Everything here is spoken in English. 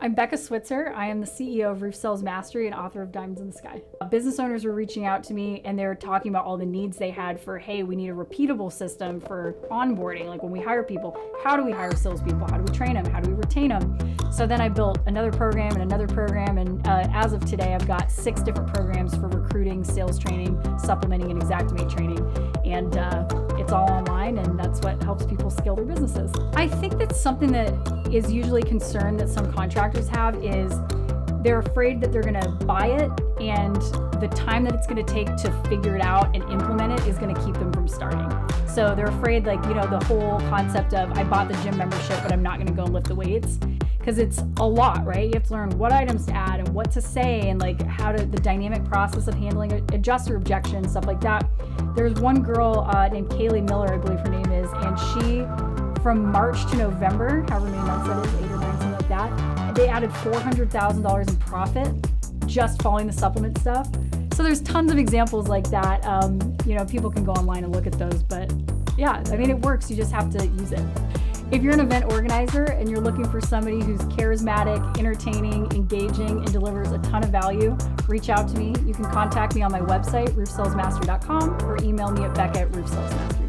I'm Becca Switzer. I am the CEO of Roof Sales Mastery and author of Diamonds in the Sky. Business owners were reaching out to me and they were talking about all the needs they had for, hey, we need a repeatable system for onboarding. Like when we hire people, how do we hire salespeople? How do we train them? How do we retain them? So then I built another program and another program. And as of today, I've got 6 different programs for recruiting, sales training, supplementing, and Xactimate training. And it's all online, and that's what helps people scale their businesses. I think that's something that is usually a concern that some contractors have is they're afraid that they're going to buy it, and the time that it's going to take to figure it out and implement it is going to keep them from starting. So they're afraid, like, the whole concept of I bought the gym membership, but I'm not going to go and lift the weights. Because it's a lot, right? You have to learn what items to add and what to say and like how to, the dynamic process of handling adjuster objections, stuff like that. There's one girl named Kaylee Miller, I believe her name is, and she, from March to November, however many months that is, 8 or 9, something like that, they added $400,000 in profit just following the supplement stuff. So there's tons of examples like that. People can go online and look at those, but yeah, I mean, it works. You just have to use it. If you're an event organizer and you're looking for somebody who's charismatic, entertaining, engaging, and delivers a ton of value, reach out to me. You can contact me on my website, roofsalesmastery.com, or email me at becca@roofsalesmastery.com.